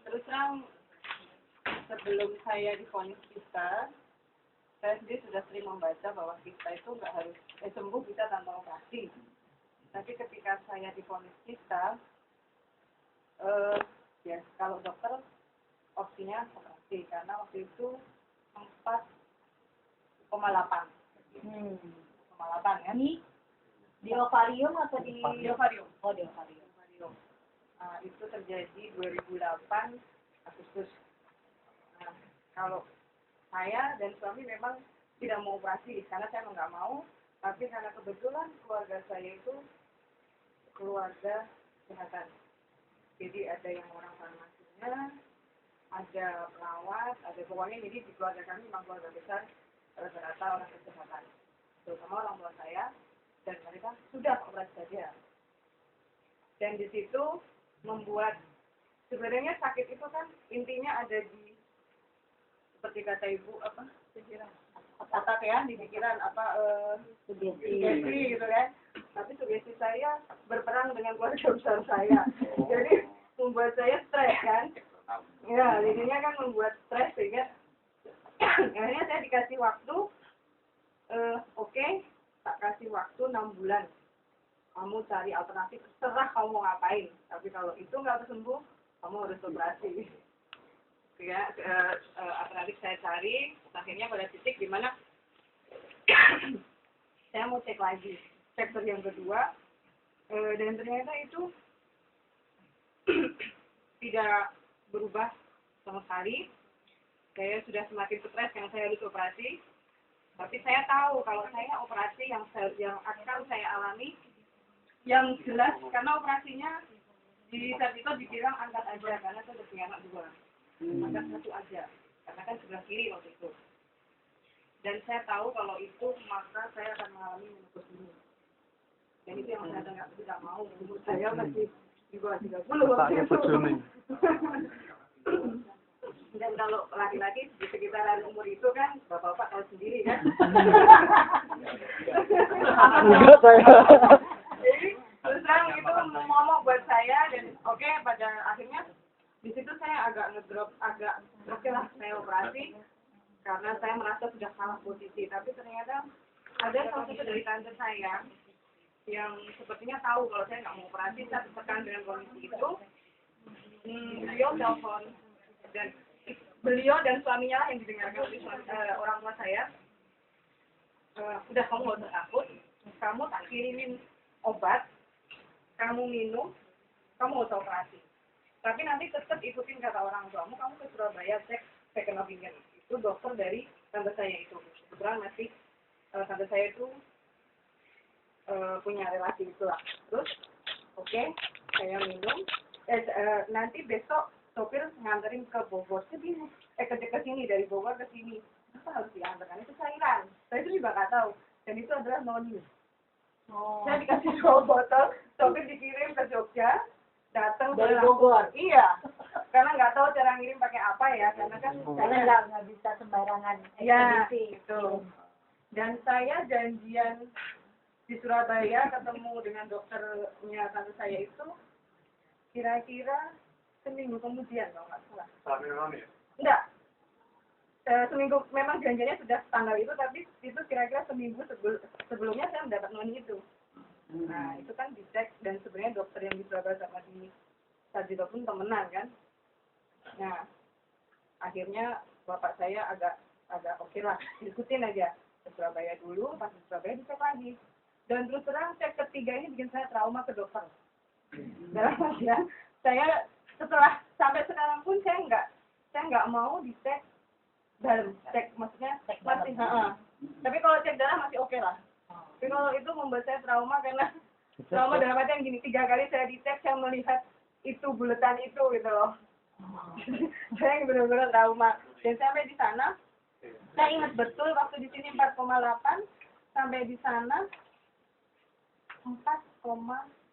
Terus terang, sebelum saya divonis kista, saya sendiri sudah sering membaca bahwa kista itu nggak harus sembuh bisa tanpa operasi. Tapi ketika saya divonis kista, ya kalau dokter opsinya operasi karena waktu itu 4,8. 4,8 ya. Di ovarium atau di ovarium? Oh, di ovarium. Itu terjadi 2008 Agustus. Nah, kalau saya dan suami memang tidak mau operasi karena saya nggak mau, tapi karena kebetulan keluarga saya itu keluarga kesehatan. Jadi ada yang orang farmasinya, ada perawat, ada pokoknya jadi di keluarga kami memang keluarga besar rata-rata orang kesehatan. Terutama orang tua saya dan mereka sudah operasi saja. Dan di situ membuat sebenarnya sakit itu kan intinya ada di seperti kata ibu apa pikiran otak ya di pikiran sugesti gitu kan. Tapi sugesti saya berperang dengan keluarga besar saya. Jadi membuat saya stres kan. Ya, jadinya kan membuat stres sehingga akhirnya saya dikasih waktu oke, tak kasih waktu 6 bulan. Kamu cari alternatif, terserah kamu mau ngapain. Tapi kalau itu nggak sembuh, kamu harus operasi. Ya, alternatif saya cari, akhirnya pada titik di mana saya mau cek lagi. Cek yang kedua, dan ternyata itu tidak berubah sama sekali. Saya sudah semakin stres karena saya harus operasi. Tapi saya tahu kalau saya operasi yang akan saya alami, yang jelas karena operasinya di saat itu dibilang angkat aja karena saya udah punya anak 2, angkat 1 aja karena kan sebelah kiri waktu itu. Dan saya tahu kalau itu maka saya akan mengalami menopause dini. Dan itu yang saya tidak mau. Umur saya masih di bawah 30 waktu itu. Dan kalau laki-laki di sekitaran umur itu kan bapak-bapak tahu sendiri kan. Enggak saya. Jadi terus terang itu momok buat saya dan oke, pada akhirnya di situ saya agak ngedrop oke lah saya operasi karena saya merasa sudah salah posisi. Tapi ternyata ada salah satu dari tante saya yang sepertinya tahu kalau saya nggak mau operasi, saya tertekan dengan kondisi itu. Beliau telepon dan beliau dan suaminya lah yang didengarkan oleh orang tua saya. Udah kamu nggak usah takut, kamu tak kirimin obat, kamu minum, kamu nggak usah operasi. Tapi nanti tetap ikutin kata orang tuamu, kamu ke Surabaya cek second opinion. Itu dokter dari tante saya itu. Kebetulan masih tante saya itu punya relasi itulah. Terus oke, saya minum. Nanti besok sopir nganterin ke Bogor ke sini dari Bogor ke sini. Apa harus diantarkan? Itu cairan. Saya itu juga nggak tahu. Dan itu adalah noni. Saya dikasih 2 botol, sopir dikirim ke Jogja, datang dari Bogor. Iya. Karena nggak tahu cara ngirim pakai apa ya, karena kan Karena nggak bisa sembarangan ekspedisi. Itu. Dan saya janjian di Surabaya ketemu dengan dokternya tante saya itu kira-kira seminggu kemudian kalau nggak salah. Enggak. Seminggu memang janjiannya sudah tanggal itu, tapi itu kira-kira seminggu sebelumnya saya mendapat noni itu. Nah itu kan dicek dan sebenarnya dokter yang di Surabaya sama di Sarjito pun temenan kan. Nah akhirnya bapak saya agak oke lah, ikutin aja ke Surabaya dulu, pas di Surabaya dicek lagi. Dan terus terang cek ketiga ini bikin saya trauma ke dokter. Dalam artian saya setelah sampai sekarang pun saya nggak mau dicek dalam, cek maksudnya masih tapi kalau cek darah masih oke lah. Tapi kalau itu membuat saya trauma karena trauma dalam artian gini, 3 kali saya dicek saya melihat itu buletan itu gitu loh. Saya benar-benar trauma. Dan sampai di sana saya ingat betul waktu di sini 4,8, sampai di sana 4,6.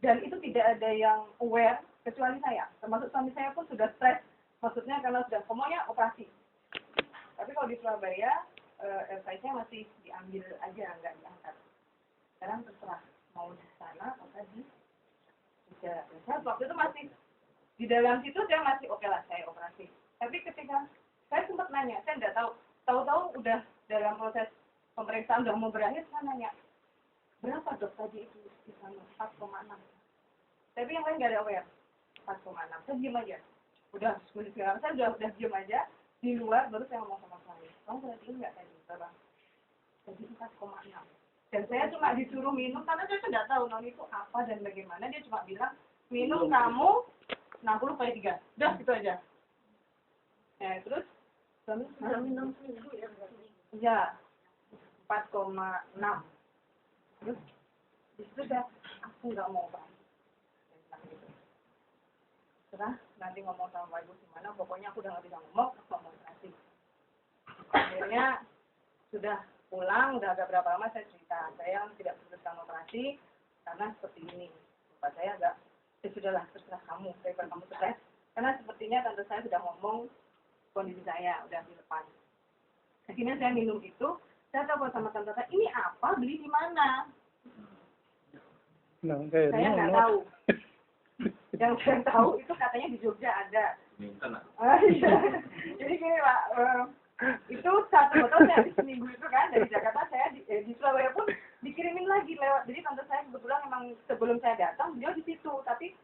Dan itu tidak ada yang aware kecuali saya. Termasuk suami saya pun sudah stres. Maksudnya kalau sudah semuanya operasi. Tapi kalau di Surabaya, LKS-nya masih diambil aja, nggak diangkat. Sekarang terserah mau di sana atau di Saya waktu itu masih di dalam situ saya masih oke lah saya operasi. Tapi ketika saya sempat nanya, saya nggak tahu udah dalam proses pemeriksaan udah mau berakhir, saya nanya berapa dok tadi itu di sana 4,6. Tapi yang lain nggak ada aware 4,6. Saya diam aja. Udah sekarang saya udah diam aja. Di luar baru saya ngomong sama saya. Kamu perhatiin nggak tadi berapa? Jadi 4,6. Dan saya cuma disuruh minum karena saya nggak tahu non itu apa dan bagaimana. Dia cuma bilang minum kamu 60/3. Udah gitu aja. Nah terus minum seminggu ya? Iya 4,6. Terus disitu saya aku nggak mau Pak. Setelah nanti ngomong sama Pak Ibu gimana, pokoknya aku udah nggak bisa ngomong, aku mau operasi. Akhirnya sudah pulang, udah agak berapa lama saya cerita, saya tidak memutuskan operasi karena seperti ini. Bapak saya agak, ya sudahlah terserah kamu, daripada kamu stres. Karena sepertinya tante saya sudah ngomong kondisi saya udah dilepas. Akhirnya saya minum itu, saya telepon sama tante saya, ini apa, beli di mana? Saya nggak tahu. Yang saya tahu itu katanya di Jogja ada. Jadi gini Pak, itu satu botol saya habis seminggu itu kan dari Jakarta, saya di Surabaya pun dikirimin lagi lewat. Jadi tante saya kebetulan memang sebelum saya datang beliau di situ, tapi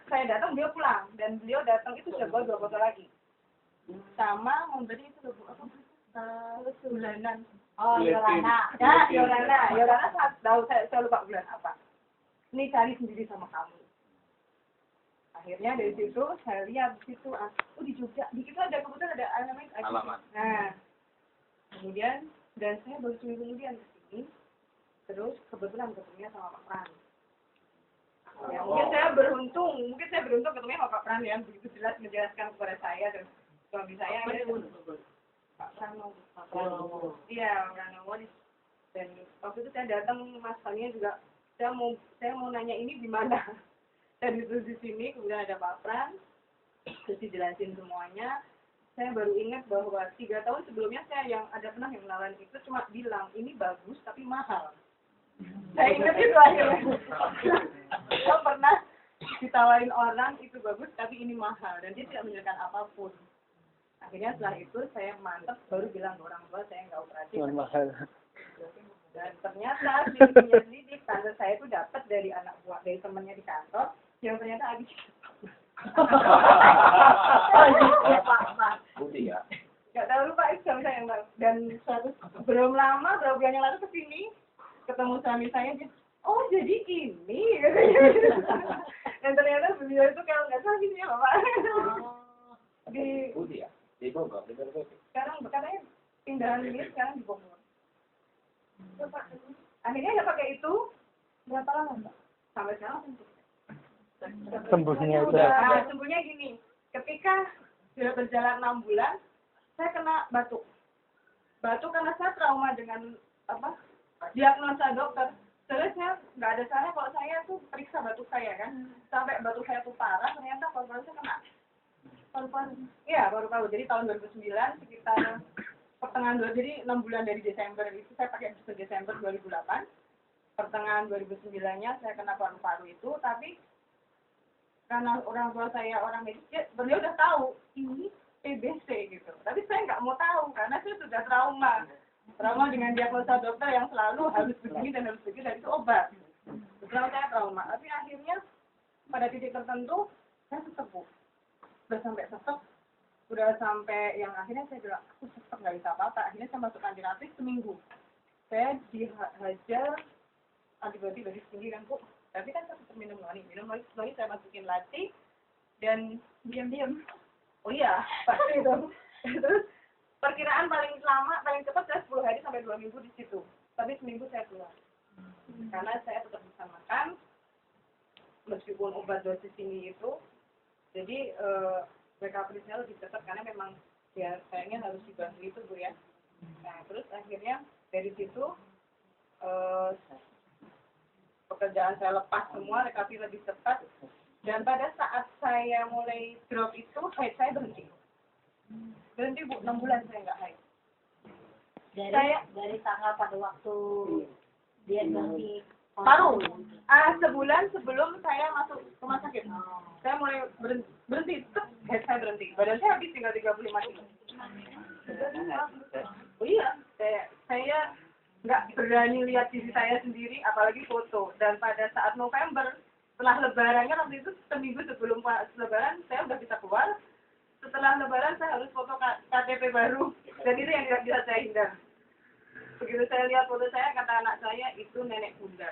saya datang beliau pulang dan beliau datang itu sudah bawa 2 botol lagi. Sama memberi itu bulanan. Oh, Yolana. Ya, Yolana tahu saya lupa bulan apa. Ini cari sendiri sama kamu. Akhirnya dari situ saya lihat di situ, di Jogja, di situ ada kebetulan ada alamat. Nah, kemudian dan saya baru seminggu kemudian kesini, terus kebetulan ketemunya sama Pak Pran. Ya, mungkin saya beruntung ketemunya sama Pak Pran yang begitu jelas menjelaskan kepada saya dan suami saya. Pak Pranowo. Iya, Pranowo. Dan waktu itu saya datang, Mas Fania juga, saya mau nanya ini di mana. Dan itu di sini kemudian ada Pak Pran, terus dijelasin semuanya. Saya baru ingat bahwa 3 tahun sebelumnya saya yang kenalan itu cuma bilang ini bagus tapi mahal. Saya ingat itu akhirnya. Saya pernah ditawarin orang itu bagus tapi ini mahal dan dia tidak menjelaskan apapun. Akhirnya setelah itu saya mantap baru bilang ke orang tua saya nggak operasi. Mahal. Dan ternyata selidiki tante saya itu dapat dari anak buah dari temannya di kantor. Yang ternyata habis. Budi ya. Gak tahu lupa itu suami saya yang tahu. Dan belum lama berapa bulan yang lalu kesini ketemu suami saya dia, oh jadi ini katanya. Dan ternyata beliau itu kalau nggak salah gitu ya Bapak. Di Budi ya. Di Bogor, di Bogor. Sekarang katanya pindahan ini sekarang di Bogor. Akhirnya nggak pakai itu berapa lama Mbak? Sampai sekarang Sembuhnya itu. Nah, sembuhnya gini, ketika sudah berjalan 6 bulan, saya kena batuk. Batuk karena saya trauma dengan diagnosa dokter. Terus saya nggak ada salahnya kalau saya tuh periksa batuk saya kan, sampai batuk saya tuh parah, ternyata paru-paru saya kena. Paru-paru. Iya, paru-paru. Jadi tahun 2009 sekitar pertengahan jadi 6 bulan dari Desember itu saya pakai Desember 2008. Pertengahan 2009-nya saya kena paru-paru itu, tapi karena orang tua saya orang medis, beliau udah tahu ini TBC gitu. Tapi saya nggak mau tahu karena saya sudah trauma dengan diagnosa dokter yang selalu harus begini dan harus begitu dan itu obat. Setelah saya trauma, tapi akhirnya pada titik tertentu saya sesek. Udah sampai yang akhirnya saya bilang aku sesek nggak bisa apa-apa. Akhirnya saya masuk antiratis seminggu. Saya dihajar antibiotik dari sini kan Bu. Tapi kan saya tetap minum lagi saya masukin latih dan diam-diam. Oh iya, pasti itu. Terus perkiraan paling cepat saya 10 hari sampai 2 minggu di situ. Tapi seminggu saya keluar. Karena saya tetap bisa makan, meskipun obat dosis ini itu. Jadi recovery-nya lebih cepat karena memang ya sayangnya harus dibantu itu Bu ya. Nah terus akhirnya dari situ pekerjaan saya lepas semua, recovery lebih cepat. Dan pada saat saya mulai drop itu, haid saya berhenti. Berhenti Bu, 6 bulan saya nggak haid. Dari tanggal pada waktu dia berhenti Paru. Sebulan sebelum saya masuk rumah sakit. Saya mulai berhenti, head saya berhenti. Badan saya habis tinggal 35 kilo. Oh iya, saya nggak berani lihat diri saya sendiri, apalagi foto. Dan pada saat November, setelah lebarannya waktu itu seminggu sebelum lebaran, saya udah bisa keluar. Setelah lebaran saya harus foto KTP baru. Dan itu yang tidak bisa saya hindar. Begitu saya lihat foto saya, kata anak saya, itu nenek bunda.